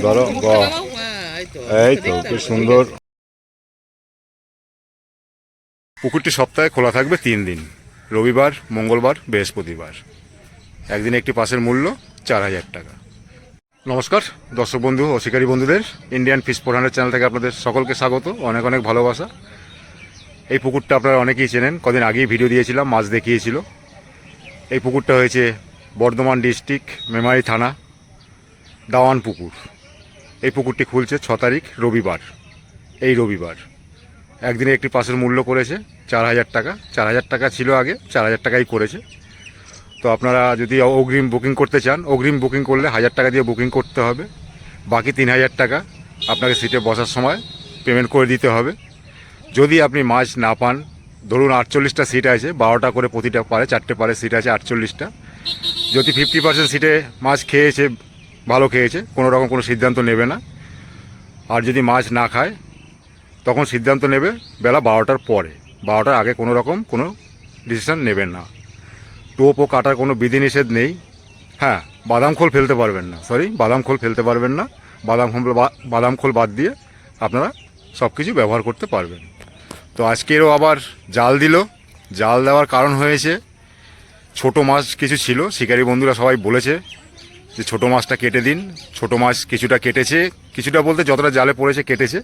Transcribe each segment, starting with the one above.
ধরো এই তো কি সুন্দর। পুকুরটি সপ্তাহে খোলা থাকবে 3 দিন, রবিবার, মঙ্গলবার, বৃহস্পতিবার। একদিনে একটি পাসের মূল্য 4000 টাকা। নমস্কার দর্শক বন্ধু ও শিকারী বন্ধুদের, ইন্ডিয়ান ফিশ 400 চ্যানেল থেকে আপনাদের সকলকে স্বাগত, অনেক অনেক ভালোবাসা। এই পুকুরটা আপনারা অনেকেই চেনেন, কদিন আগেই ভিডিও দিয়েছিলাম, মাছ দেখিয়েছিল। এই পুকুরটা হয়েছে বর্ধমান ডিস্ট্রিক্ট মেমারি থানা দাওয়ান পুকুর। এই পুকুরটি খুলছে 6 তারিখ রবিবার, এই রবিবার। একদিনে একটি পাসের মূল্য করেছে 4000 টাকা। 4000 টাকা ছিল আগে, 4000 টাকাই করেছে। তো আপনারা যদি অগ্রিম বুকিং করতে চান, অগ্রিম বুকিং করলে 1000 টাকা দিয়ে বুকিং করতে হবে। বাকি 3000 টাকা আপনাকে সিটে বসার সময় পেমেন্ট করে দিতে হবে। যদি আপনি মাছ না পান, ধরুন 48টা সিট আছে, 12টা করে প্রতিটা পারে, 4টে পারে সিট আছে 48টা। যদি 50% সিটে মাছ খেয়েছে, ভালো খেয়েছে, কোনো রকম কোনো সিদ্ধান্ত নেবে না। আর যদি মাছ না খায়, তখন সিদ্ধান্ত নেবে বেলা 12টার পরে। 12টার আগে কোনো রকম কোনো ডিসিশান নেবেন না। টোপ ও কাটার কোনো বিধিনিষেধ নেই। হ্যাঁ, বাদাম খোল ফেলতে পারবেন না, বাদাম খোল ফেলতে পারবেন না। বাদাম খোল বাদ দিয়ে আপনারা সব কিছু ব্যবহার করতে পারবেন। তো আজকেরও আবার জাল দিল। জাল দেওয়ার কারণ হয়েছে, ছোট মাছ কিছু ছিল, শিকারী বন্ধুরা সবাই বলেছে যে ছোট মাছটা কেটে দিন। ছোট মাছ কিছুটা কেটেছে, কিছুটা বলতে যতটা জালে পড়েছে কেটেছে।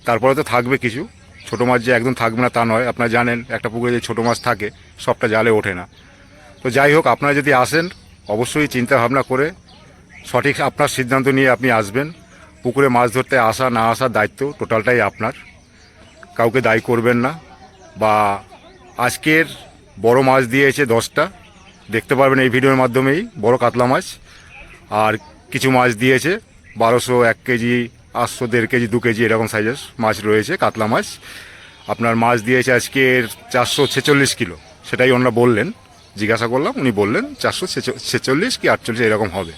তারপরে তো থাকবে কিছু ছোট মাছ, যে একদম থাকবে না তা নয়। আপনারা জানেন একটা পুকুরে যে ছোটো মাছ থাকে সবটা জালে ওঠে না। তো যাই হোক, আপনারা যদি আসেন অবশ্যই চিন্তা ভাবনা করে সঠিক আপনার সিদ্ধান্ত নিয়ে আপনি আসবেন। পুকুরে মাছ ধরতে আসা না আসার দায়িত্ব টোটালটাই আপনার, কাউকে দায়ী করবেন না। বা আজকের বড় মাছ দিয়েছে 10টা, দেখতে পারবেন এই ভিডিওর মাধ্যমেই, বড় কাতলা মাছ। আর কিছু মাছ দিয়েছে 1200, 1 কেজি, 800, 1.5 কেজি, 2 কেজি এরকম সাইজের মাছ রয়েছে, কাতলা মাছ। আপনার মাছ দিয়েছে আজকের 446 কিলো, সেটাই ওনারা বললেন। জিজ্ঞাসা করলাম, উনি বললেন 446 কি 48 এরকম হবে।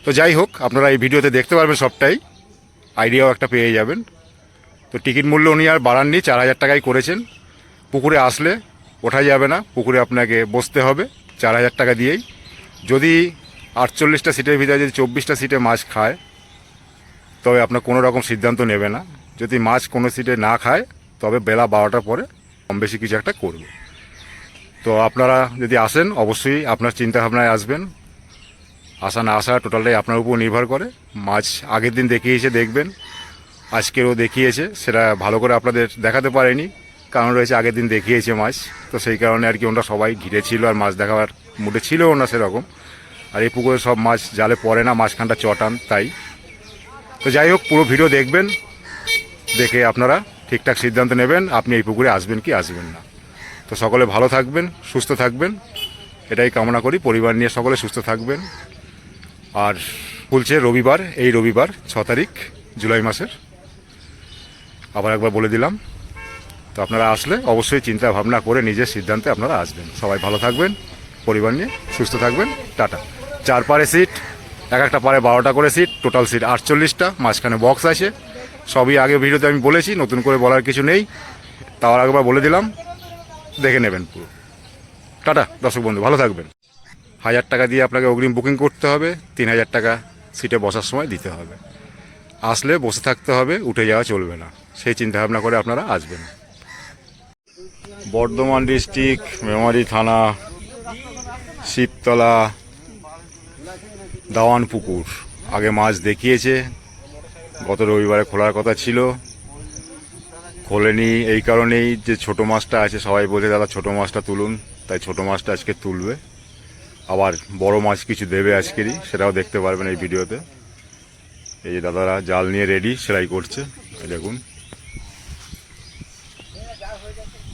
তো যাই হোক, আপনারা এই ভিডিওতে দেখতে পারবেন সবটাই, আইডিয়াও একটা পেয়ে যাবেন। তো টিকিট মূল্য উনি আর বাড়াননি, 4000 টাকাই করেছেন। পুকুরে আসলে ওঠা যাবে না, পুকুরে আপনাকে বসতে হবে 4000 টাকা দিয়েই। যদি 48টা সিটের ভিতরে যদি 24টা সিটে মাছ খায়, তবে আপনার কোনো রকম সিদ্ধান্ত নেবে না। যদি মাছ কোনো সিটে না খায়, তবে বেলা 12টার পরে কম বেশি কিছু একটা করবে। তো আপনারা যদি আসেন অবশ্যই আপনার চিন্তাভাবনায় আসবেন। আসা না আসা টোটালটাই আপনার উপর নির্ভর করে। মাছ আগের দিন দেখিয়েছে, দেখবেন আজকেরও দেখিয়েছে, সেটা ভালো করে আপনাদের দেখাতে পারেনি, কারণ রয়েছে আগের দিন দেখিয়েছে মাছ। তো সেই কারণে আর কি ওনারা সবাই ঘিরে ছিল, আর মাছ দেখাবার মুডে ছিল না সেরকম। আর এই পুকুরে সব মাছ জালে পড়ে না, মাঝখানটা চটান, তাই। তো যাই হোক, পুরো ভিডিও দেখবেন, দেখে আপনারা ঠিকঠাক সিদ্ধান্ত নেবেন আপনি এই পুকুরে আসবেন কি আসবেন না। তো সকলে ভালো থাকবেন, সুস্থ থাকবেন, এটাই কামনা করি। পরিবার নিয়ে সকলে সুস্থ থাকবেন। আর খুলছে রবিবার, এই রবিবার 6 তারিখ জুলাই মাসের, আবার একবার বলে দিলাম। তো আপনারা আসলে অবশ্যই চিন্তা ভাবনা করে নিজের সিদ্ধান্তে আপনারা আসবেন। সবাই ভালো থাকবেন, পরিবার নিয়ে সুস্থ থাকবেন, টাটা। 4 পারে সিট, এক একটা পারে 12টা করে সিট, টোটাল সিট 48টা, মাঝখানে বক্স আছে। সবই আগে ভিডিওতে আমি বলেছি, নতুন করে বলার কিছু নেই, তাও একবার বলে দিলাম, দেখে নেবেন পুরো। টাটা দর্শক বন্ধু, ভালো থাকবেন। 1000 টাকা দিয়ে আপনাকে অগ্রিম বুকিং করতে হবে, 3000 টাকা সিটে বসার সময় দিতে হবে। আসলে বসে থাকতে হবে, উঠে যাওয়া চলবে না, সেই চিন্তাভাবনা করে আপনারা আসবেন। বর্ধমান ডিস্ট্রিক্ট মেমারি থানা শিবতলা দাওয়ান পুকুর। আগে মাছ দেখিয়েছে, গত রবিবারে খোলার কথা ছিল, খোলেনি। এই কারণেই যে ছোট মাছটা আছে, সবাই বলছে দাদা ছোট মাছটা তুলুন, তাই ছোট মাছটা আজকে তুলবে। আবার বড় মাছ কিছু দেবে আজকেরই, সেটাও দেখতে পারবেন এই ভিডিওতে। এই যে দাদারা জাল নিয়ে রেডি, সেলাই করছে, এই দেখুন।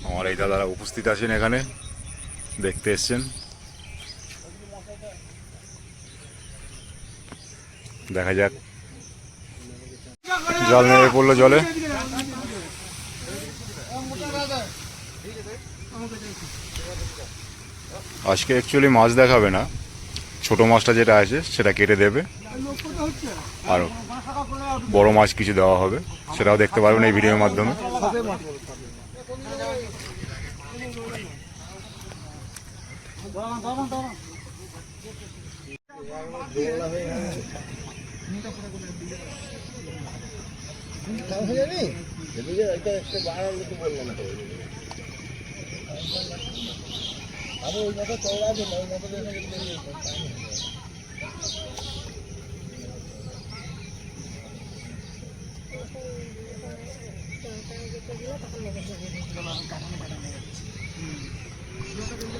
আমার এই দাদারা উপস্থিত আছেন এখানে, দেখতে এসছেন। দেখা যাক, জাল নেমে পড়লো জলে। আজকে অ্যাকচুয়ালি মাছ দেখাবে না, ছোট মাছটা যেটা আছে সেটা কেটে দেবে, আর বড় মাছ কিছু দেওয়া হবে, সেটাও দেখতে পারবেন এই ভিডিওর মাধ্যমে।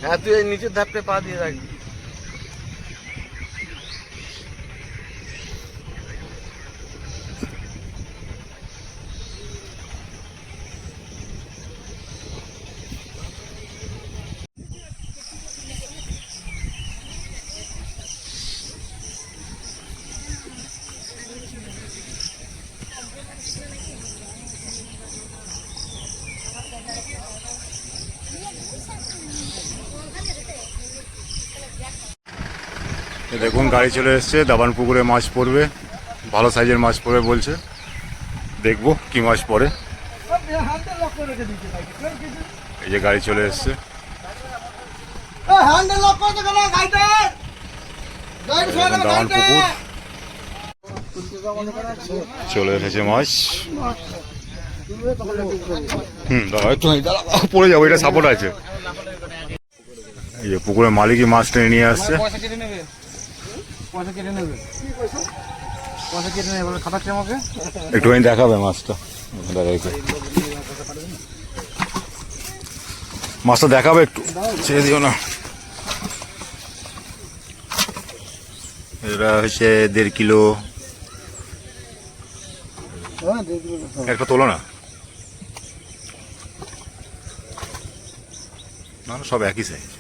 হ্যাঁ, তুই এই নিচের ধাপে পা দিয়ে রাখবি। দেখুন গাড়ি চলে এসছে, দাবান পুকুরে মাছ পড়বে, ভালো সাইজের মাছ পড়বে বলছে, দেখবো কি মাছ পড়ে। এই যে গাড়ি চলে এসছে, দাবান পুকুর চলে এসেছে মাছ। দাঁড়া একটু, পড়ে যাবো, এটা সাপোর্ট আছে। এই যে পুকুরের মালিকই মাছ টেনে নিয়ে আসছে। একটুখানি দেখাবে মাছটা, মাছটা দেখাবে একটু, ছেড়ে দিও না। এটা হচ্ছে 1.5 কিলো। একটা তোলো না, না সব একই সাইজ।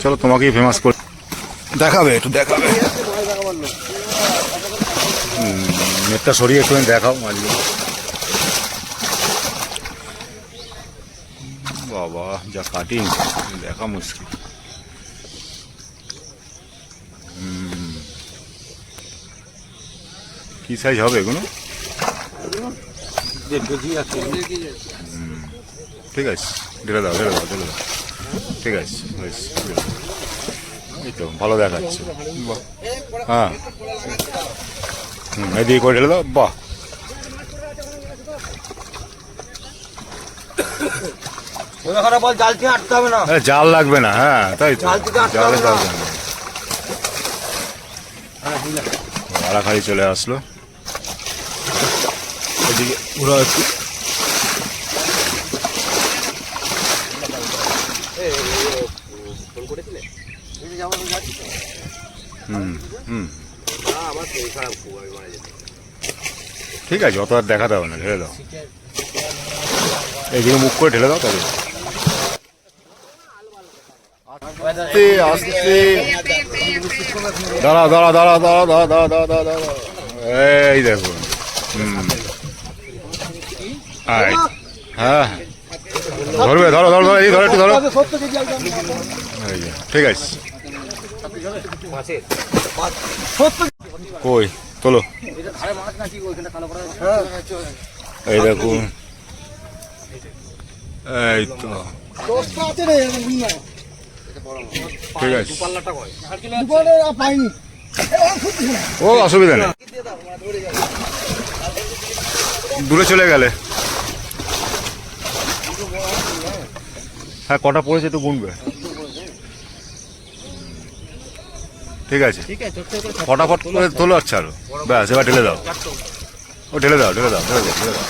চলো তোমাকেই ফেমাস করে দেখাবে, একটু দেখাবে। নেটটা সরিয়ে একটু দেখাও মাছগুলো। বাবা যা কাটিং, দেখা মুশকিল। কি সাইজ হবে এগুলো? ঠিক আছে, ঢেলে দাও ঢেলে দাও ঢেলে দাও। ঠিক আছে, এই তো ভালো দেখাচ্ছে। হ্যাঁ, এদিকে করে ঢেলে দাও। বাহ, জাল লাগবে না। হ্যাঁ তাই তো, জালে লাগবে না। আড়াখাড়ি চলে আসলো, এদিকে পুরো একটু। ঠিক আছে, অত আর দেখাতে হবে না, ঢেলে দাও। এইদিকে মুখ করে ঢেলে দাও তবে। আস্তে দাঁড়া দাঁড়া দাঁড়া দাঁড়া দাঁড়া দাঁড়া দাঁড়া দাঁড়া দাঁড়া। এই দেখুন, হ্যাঁ ধরবে, ধরো ধরো ধরো, এই ধরো একটু ধরো। ঠিক আছে, কই তোলো। এই দেখুন, এই তো ঠিক আছে। ও অসুবিধা নেই, দূরে চলে গেলে। হ্যাঁ কটা পড়েছে একটু গুনবে। ঠিক আছে, ফটাফট করে তোলো। আচ্ছা আরো ব্যাস, এবার ঢেলে দাও। ও ঢেলে দাও ঢেলে দাও ঢেলে দাও ঢেলে দাও।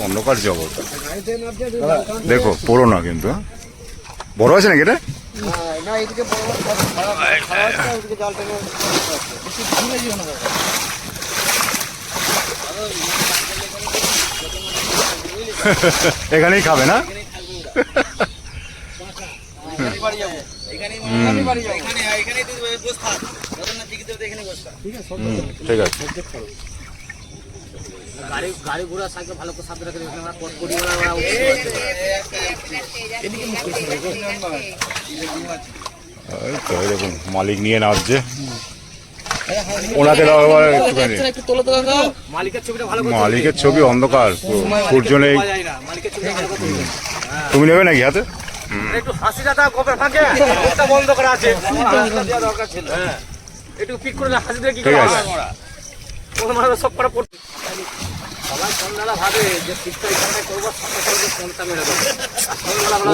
অন্ধকার জগৎ, দেখো পড়ো না কিন্তু। বড় আছে নাকি এটা? এখানেই খাবে না? ঠিক আছে, গাড়ি ঘোড়া সাইকেল ভালো করে সাবধানে রাখলে আমরা করি ওরা এদিকে মুখ করে এই তো এই দেখুন মালিক নিয়ে নাচছে, ওনাকে দাও এবার একটুখানি। একটু তোলো তো কাকা, মালিকের ছবিটা ভালো করে মালিকের ছবি অন্ধকার, সূর্য নেই। যায় না, মালিকের ছবিটা ভালো করে তুমি নেবে নাকি হাতে? একটু হাসিটা দাও কবে ফাঁকে ওটা বন্ধ করা আছে, হাসিটা দেওয়া দরকার ছিল। হ্যাঁ একটু পিক করে হাসি দিয়ে কি ঠিক করে আছে। আমরা ওর মানে সব করে পড়তে সবাই সন্ধ্যাবেলা ভাবে যে শিক্ষা এখানে করবো, সকালে ফোনটা মেরে দেবো সন্ধ্যাবেলা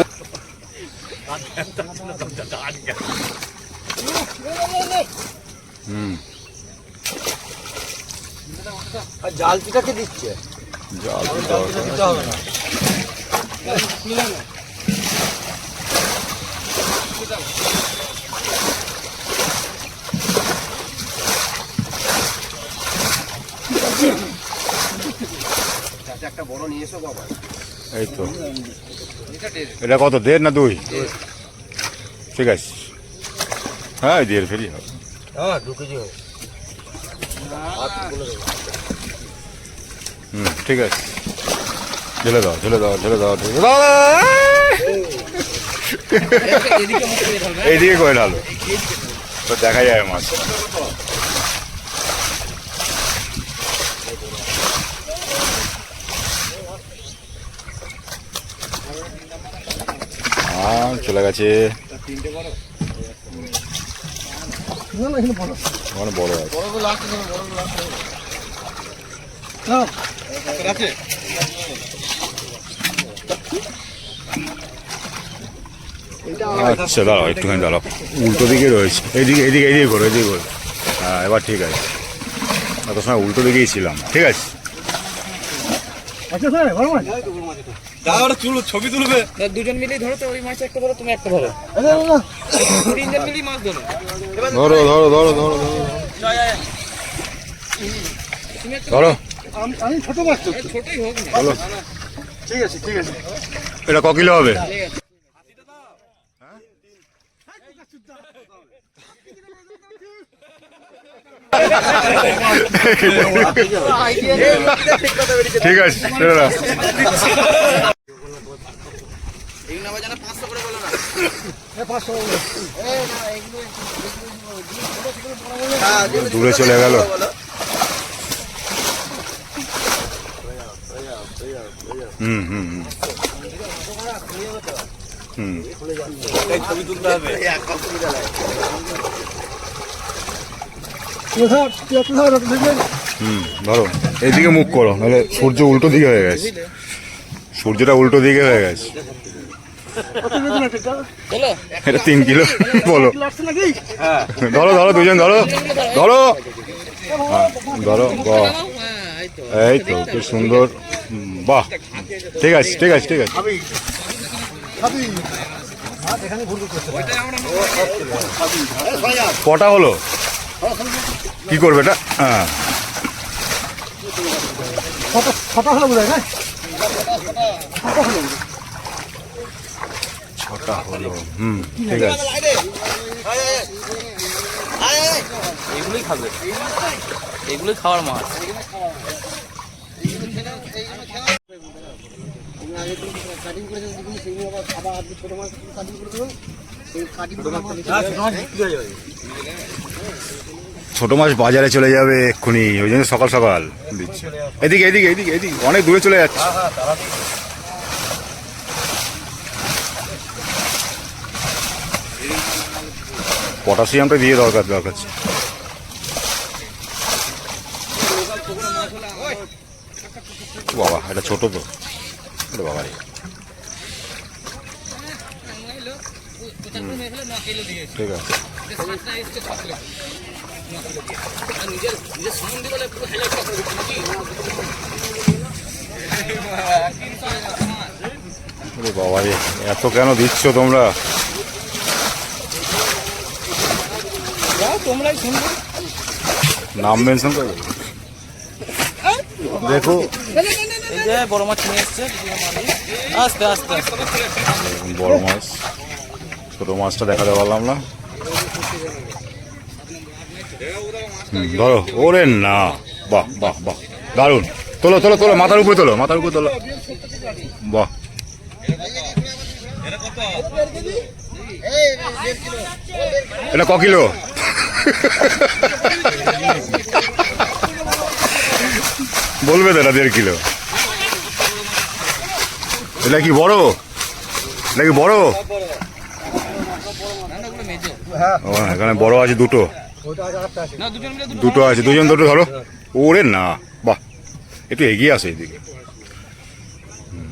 জালতিটাকে দিচ্ছে জাল দিতে হবে না। একটা বড় নিয়ে এসো বাবা। এই তো এটা কত, 1.5 না 2? ঠিক আছে, হ্যাঁ 1.5 ফেরি হবে। হ্যাঁ 2 কেজি হবে। ঠিক আছে, ঢেলে দাও ঢেলে দাও ঢেলে দাও ঢেলে দাও। এইদিকে করে ঢালো তো দেখা যায় মাছ। চলে গেছে, ওখানে বড় আছে। আচ্ছা দাঁড়াও একটুখানি দাঁড়াও, উল্টো দিকে রয়েছে, এইদিকে এইদিকে এইদিকে করো এইদিকে করো। হ্যাঁ এবার ঠিক আছে, এত সময় উল্টো দিকেই ছিলাম। ঠিক আছে, ছবি তুলবে দুজন মিলেই ধরো তো, ওই মাছ একটা ধরো তুমি একটা ধরো, তিনজন মিলেই মাছ ধরো। ধরো ধরো ধরো ধরো ধরো। আমি ছোট মাছ তো, ছোটই হোক না। বলো, ঠিক আছে ঠিক আছে। এটা ক কিলো হবে? ঠিক আছে ছেড়ে দাও। দূরে চলে গেল। হুম হুম হুম হুম ছবি তুলতে হবে। ধরো এইদিকে মুখ করো, নাহলে সূর্য উল্টো দিকে হয়ে গেছে, সূর্যটা উল্টো দিকে হয়ে গেছে। এটা 3 কিলো বলো। ধরো ধরো দুজন ধরো ধরো ধরো, বাহ এই তো কি সুন্দর, বাহ ঠিক আছে ঠিক আছে ঠিক আছে। কটা হলো, কি করবে এটা? হ্যাঁ ছটা হলো, ঠিক আছে। এগুলোই খাবে, এগুলোই খাওয়ার মাছ। ছোট মাছ বাজারে চলে যাবে এক্ষুনি, ওই জন্য সকাল সকাল দিচ্ছে। এদিকে এদিকে এদিকে এদিকে অনেক দূরে চলে যাচ্ছে। পটাশিয়ামটা দিয়ে দরকার দরকার। বাবা এটা ছোট তো, বাবা ঠিক আছে। বাবা রে এত কেন দিচ্ছ তোমরা? নাম মেনশন করবে, দেখো এই যে বড় মাছ নিয়ে এসছে, আস্তে আস্তে বড় মাছ, ছোট মাছটা দেখাতে পারলাম না। ধরো, ওরে না, বাহ বাহ বাহ দারুণ। তোলো তোলো তোলো, মাথার উপরে তোলো, মাথার উপরে তোলো। বাহ, এটা ক কিলো? বলবে তো, এটা 1.5 কিলো। এটা কি বড়? এটা কি বড়? ও, এখানে বড় আছে দুটো, দুটো আছে, দুজন দুটো ধরো। ওরে না, বাহ, একটু এগিয়ে আসে এইদিকে।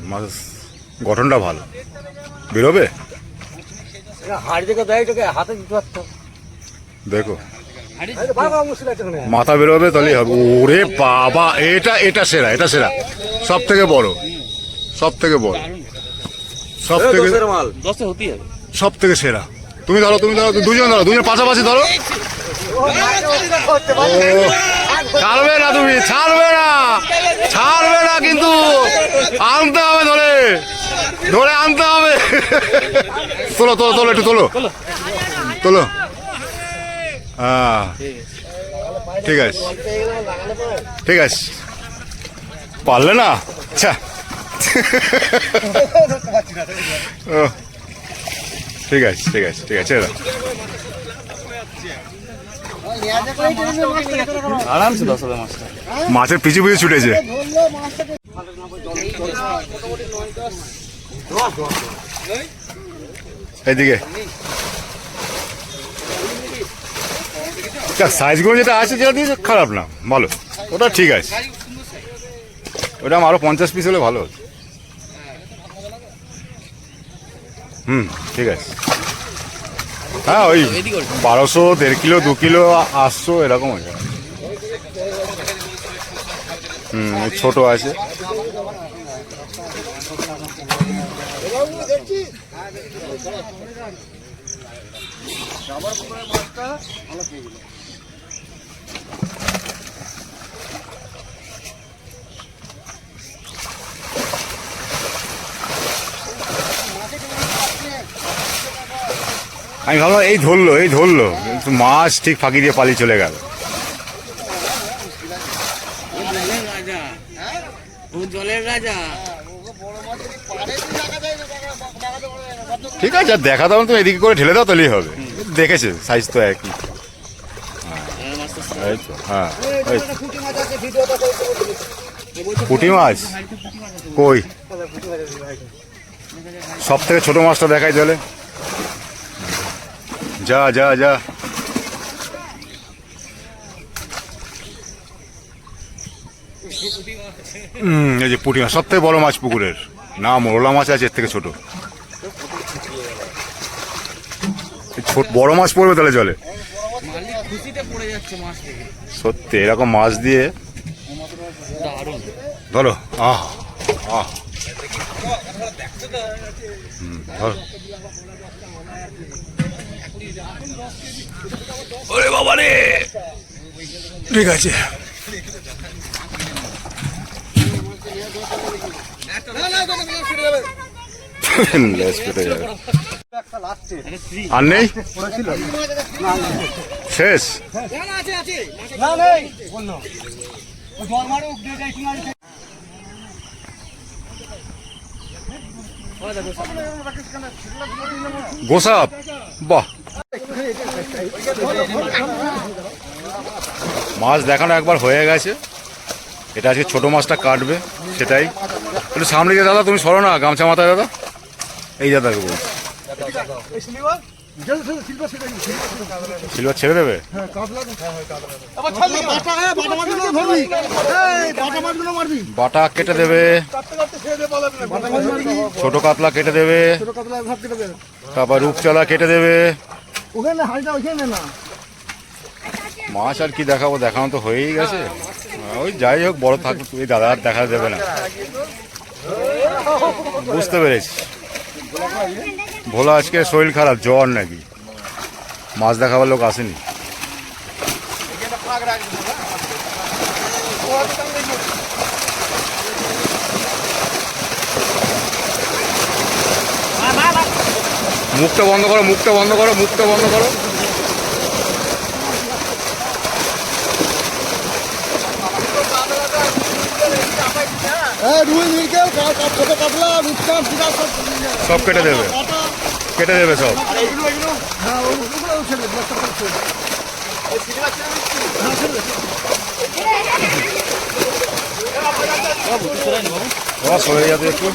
মাছ গঠনটা ভালো, বেরোবে। হাড়ি দেখে দেয় তোকে হাতে দিতে পারতো। দেখো মাথা বেরোবে তাহলেই হবে। ওরে বাবা, এটা এটা সেরা, এটা সেরা, সব থেকে বড়, সব থেকে বড়, সব থেকে, মাল 10 হতেই হবে। সব থেকে সেরা। তুমি ধরো, তুমি ধরো, দুজন ধরো, দুজন পাশাপাশি ধরো। ছাড়বে না, তুমি ছাড়বে না, ছাড়বে না, কিন্তু আনতে হবে, ধরে ধরে আনতে হবে। তোলো তোলো তোলো, একটু তোলো তোলো। হ্যাঁ, ঠিক আছে ঠিক আছে, পারলে না। আচ্ছা, ও, ঠিক আছে ঠিক আছে ঠিক আছে। আরামসে 10 হবে মাছটা। মাছের পিছু পিছু ছুটেছে। এইদিকে সাইজগুলো যেটা আছে, যেটা দিয়ে খারাপ না, ভালো, ওটা ঠিক আছে। ওটা আরো 50 পিস হলে ভালো হতো। হুম, ঠিক আছে। হ্যাঁ, ওই 1200, 1.5 কিলো, 2 কিলো, 800 এরকম হয়ে যাবে। হুম, ছোট আছে। আমি ভাবলাম এই ধরলো, এই ধরলো, কিন্তু মাছ ঠিক ফাঁকি দিয়ে পালিয়ে চলে গেল। জলের রাজা। ঠিক আছে, আর দেখা দাও, তুমি এদিকে করে ঢেলে দাও, তাহলেই হবে। দেখেছে সাইজ তো একই। এই তো, হ্যাঁ, এই তো। পুঁটি মাছ কই? সব থেকে ছোট মাছটা দেখাই চলে। যা যা যা, এই যে পুঁটি মাছ, সব থেকে বড় মাছ পুকুরের। না, মোরলা মাছ আছে এর থেকে ছোট। বড় মাছ পড়বে তাহলে জলে। সত্যি এরকম মাছ দিয়ে ধরো। আহ আহ, ধরো। ওরে বাবা রে, ঠিক আছে। লেজ কেটে যাবে। আর নেই, শেষ। গোসাপ, বাহ, মাছ দেখানো একবার হয়ে গেছে। এটা আজকে ছোট মাছটা কাটবে, সেটাই। একটু সামনে গিয়ে দাদা, তুমি সরো না, গামছা মাথায় দাদা, এই দাদাকে বলছি। সিলভার ছেড়ে দেবে। বাটা কেটে দেবে, ছোট কাতলা কেটে দেবে, তারপর রূপচাঁদা কেটে দেবে। মাছ আর কি দেখাবো, দেখানো তো হয়েই গেছে। ওই যাই হোক, বড় থাক, এই দাদা আর দেখা দেবে না। বুঝতে পেরেছি, ভোলা আজকে শরীর খারাপ, জ্বর নাকি, মাছ দেখাবার লোক আসেনি। মুখটা বন্ধ করো, মুখটা বন্ধ করো, মুখটা বন্ধ করো। সব কেটে দেবে, কেটে দেবে সব। বাবা সরে যাবে একটু।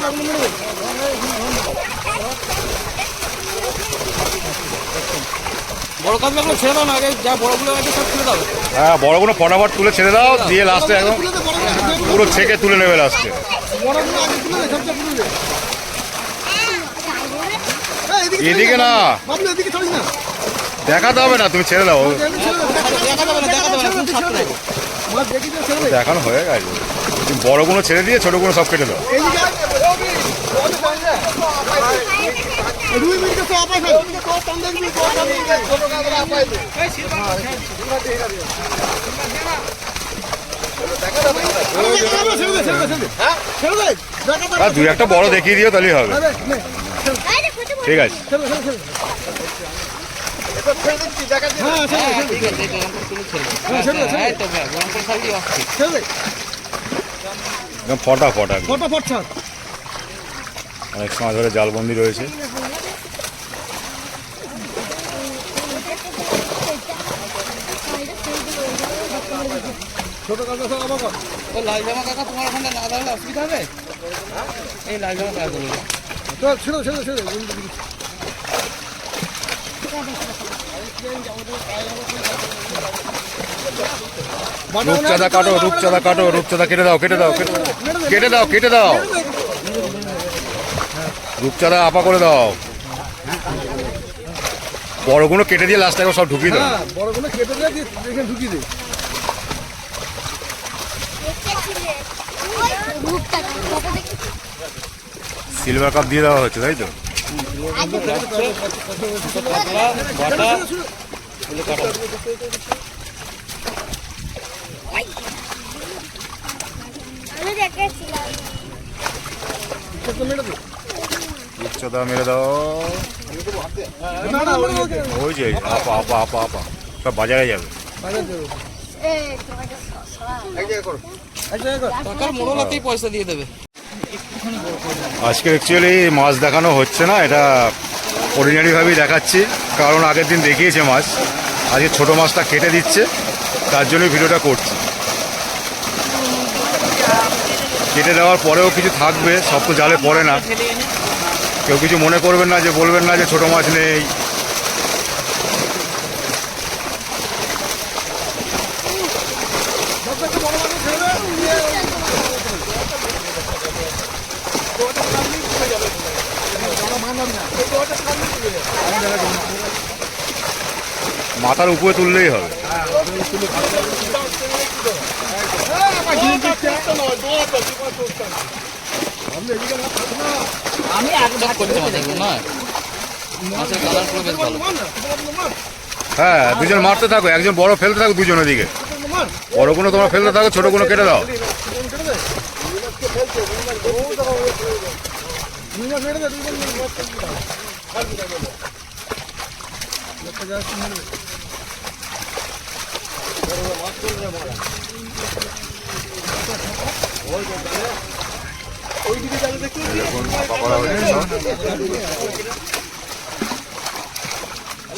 বড় কাজগুলো ছেড়ে দাও না, আগে যা বড়গুলো আছে সব ছেড়ে দাও। হ্যাঁ, বড়গুলো ফটাফট তুলে ছেড়ে দাও, দিয়ে লাস্টে একদম পুরো ছেঁকে তুলে নেবে লাস্টে। এদিকে না, দেখাতে হবে না, তুমি ছেড়ে দাও। দেখানো হয়ে গেছে, তুমি বড়গুলো ছেড়ে দিয়ে ছোটগুলো সব কেটে দাও। আর দুই একটা বড় দেখিয়ে দিও, তাহলেই হবে। ঠিক আছে, একদম ফটা ফটা, অনেক সময় ধরে জালবন্দি রয়েছে। লাল জামা কাকা তোমার ওখানে না দাঁড়ালে অসুবিধা হবে? এই লাল জামা কাকা করবো। রূপচাঁদা কাটো, রূপচাঁদা কাটো, রূপচাঁদা কেটে দাও, কেটে দাও, কেটে দাও, কেটে দাও। রূপচাঁদা আপা করে দাও। বড়গুলো কেটে দিয়ে লাস্টে সব ঢুকিয়ে দাও। বড়গুলো কেটে দিয়ে এখানে ঢুকিয়ে দে। সিলভার কাপ দিয়ে দেওয়া হচ্ছে, তাই তো? রূপচাঁদা মেরে দাও। ওই যে আপা আপা আপা আপা সব বাজারে যাবে। কাকার মোড়লাতেই পয়সা দিয়ে দেবে। আজকে অ্যাকচুয়ালি মাছ দেখানো হচ্ছে না, এটা অর্ডিনারিভাবেই দেখাচ্ছি, কারণ আগের দিন দেখিয়েছে মাছ। আজকে ছোট মাছটা কেটে দিচ্ছে, তার জন্য ভিডিওটা করছি। কেটে দেওয়ার পরেও কিছু থাকবে, সব তো জালে পড়ে না। কেউ কিছু মনে করবেন না, যে বলবেন না যে ছোট মাছ নেই। মাথার উপরে তুললেই হবে। আমি আগে করতে পারি না, মাছের কালার পুরো বেশ ভালো। হ্যাঁ, দুজন মারতে থাকো, একজন বড় ফেলতে থাকো দুজনের দিকে। বড়গুলো তোমরা ফেলতে থাকো, ছোটগুলো কেটে দাও।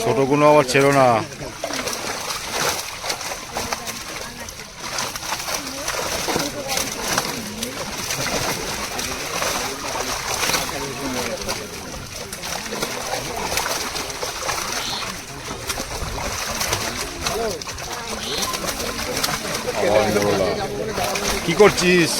ছোটগুলো আবার ছেড়ো না। কি করছিস?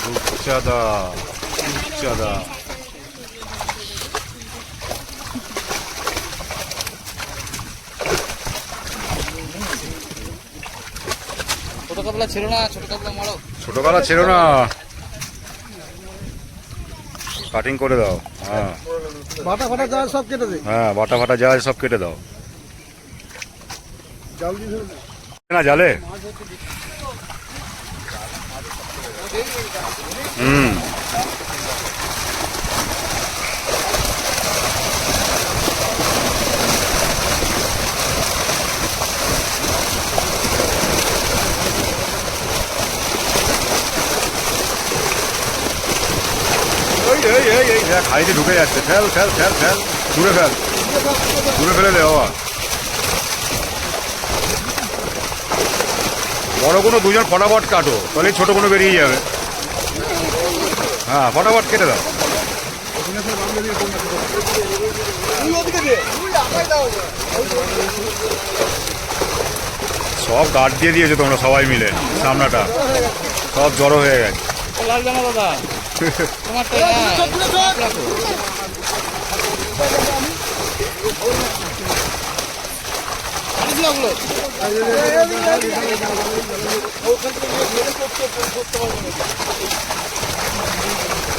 রূপচাঁদা, রূপচাঁদা। ছোট কাতলা ছিল না, ছোট কাতলা মারো। ছোট কালা ছেড়ো না, কাটিং করে দাও। হ্যাঁ বাটা ফাটা যা সব কেটে দে। হ্যাঁ, বাটা ফাটা যা আছে সব কেটে দাও। জাল দিয়ে ধরে দে। না জালে হুম খাইতে ঢুকে যাচ্ছে। ফেল ফেল ফেল ফেল, দূরে ফেল, দূরে ফেলে দে বাবা। বড় কোনো দুজন ফটাফট কাটো, তাহলে ছোট কোনো বেরিয়ে যাবে। হ্যাঁ ফটাফট কেটে দাও। তুই ওদিকে দে, তুই আমায় দাও। সব গার্ড দিয়ে দিয়েছে তোমরা সবাই মিলে, সামনাটা সব জড়ো হয়ে গেছে। লাগবে না দাদা, তোমারটাই না। সব তুলে ধর। আরে দিও ওগুলো।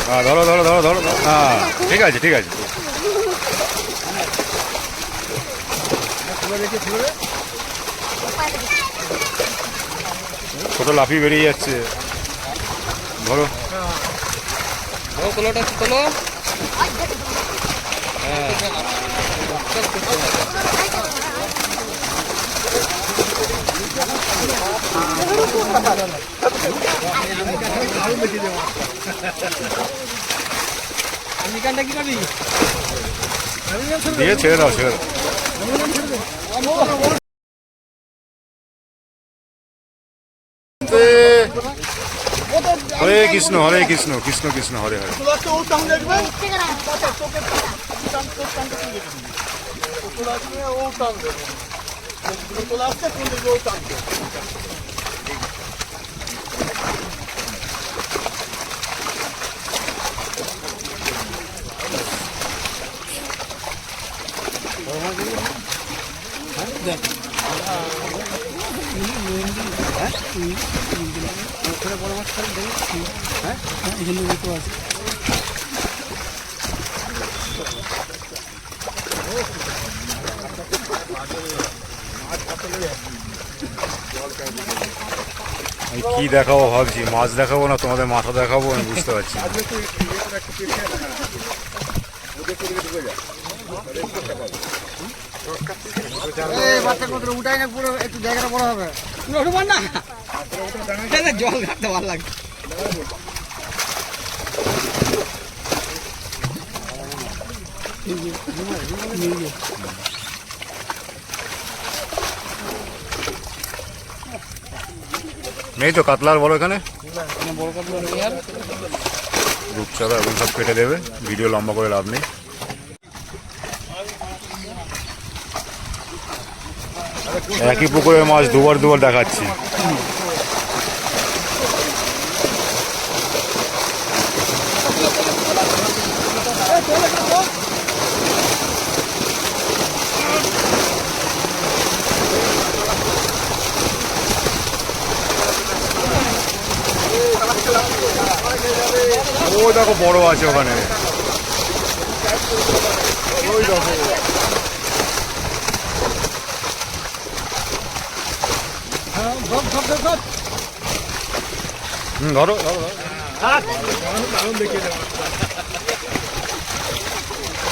হ্যাঁ ধরো ধরো ধরো ধরো, হ্যাঁ ঠিক আছে ঠিক আছে। ছোট লাফি বেরিয়ে যাচ্ছে, ধরো। তোলোটা তোলো। আমি কানটা কি করবি? দিয়ে ছেড়ে দাও ছেড়ে দাও। হরে কৃষ্ণ হরে কৃষ্ণ, কৃষ্ণ কৃষ্ণ হরে হরে। তোলা তো ও টান দেখবে। তোকে টান দেখবে। তোলা আছে ও টান দেখবে। তোলা আছে কোন দিকে ও টান দেখবে। আমি কি দেখাবো ভাবছি, মাছ দেখাবো না তোমাদের মাথা দেখাবো, আমি বুঝতে পারছি না। উঠাই না পুরো একটু জায়গাটা বড় হবে। জল ঘাটতে ভালো লাগে। নেই তো কাতলার বড় এখানে, বড় কাতলা নেই আর। রূপচাঁদা এখন সব কেটে দেবে, ভিডিও লম্বা করে লাভ নেই। একই পুকুরের মাছ দুবার দুবার দেখাচ্ছি। ও দেখো বড় আছে ওখানে, ওই দেখো। ধরো ধরো ধরো।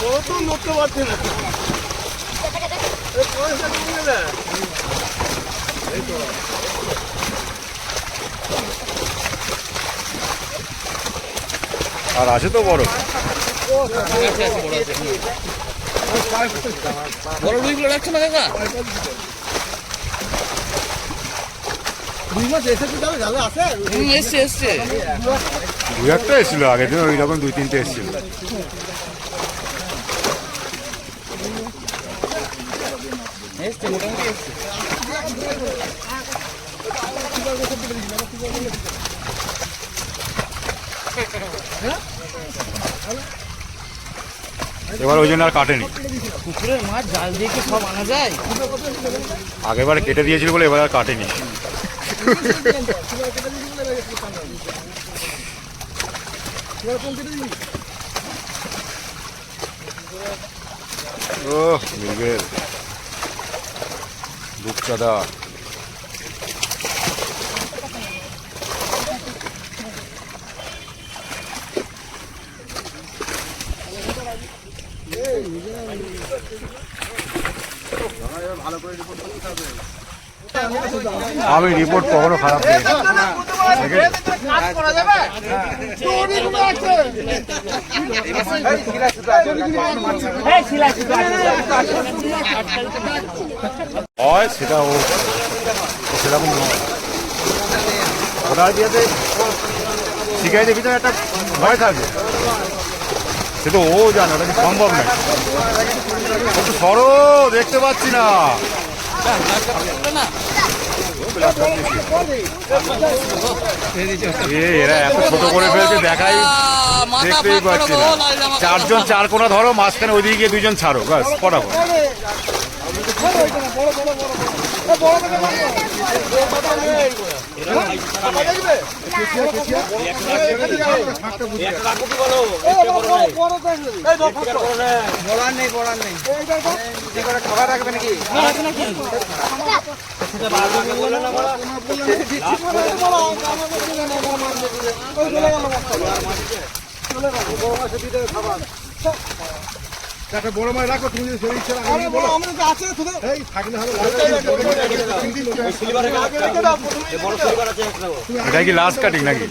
ও তো নড়তে পারছে না। আর আছে তো বড়, বড় রুইগুলো রাখছো না কাকা? দুই মাস এসেছে তাহলে জালে আছে। এসছে এসছে। দু একটা এসেছিল আগের দিন, ওই রকম দুই তিনটে এসেছিল। এসছে মোটামুটি এসছে। এবার ওই জন্য আর কাটেনি। পুকুরের মাছ জাল দিয়ে কি সব আনা যায়? আগেবার কেটে দিয়েছিল বলে এবার আর কাটেনি। ও মৃগেল রূপচাঁদা। আমি রিপোর্ট কখনো খারাপ দিই না। কাজ করা যাবে চুরিগুলো আছে হয় সেটা ও সেরকম নয়। ওনার বিয়েতে শিকারিদের ভিতরে একটা ভয় থাকবে, সে তো ও জানে ওটা কি সম্ভব নয়। একটু সরো, দেখতে পাচ্ছি না। এরা এত ছোট করে ফেলছে, দেখাই দেখতেই পাচ্ছি না। চারজন চার কোনা ধরো, মাঝখানে ওইদিকে গিয়ে দুজন ছাড়ো, ব্যাস ফটাফট। খাবার রাখবে নাকি? একটা বড় মাছ রাখো, তুমি যদি শরীর ছাড়া আমি বলো এই থাকলে হবে এটা কি লাস্ট কাটিং নাকি?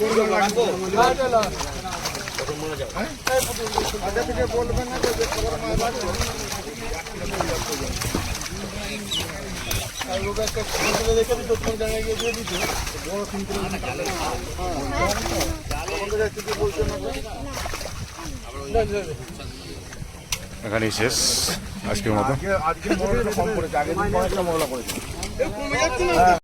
এখানেই শেষ আজকের মতো। আজকে কম পড়েছে, আগের দিন কম একটা মহলা করেছে।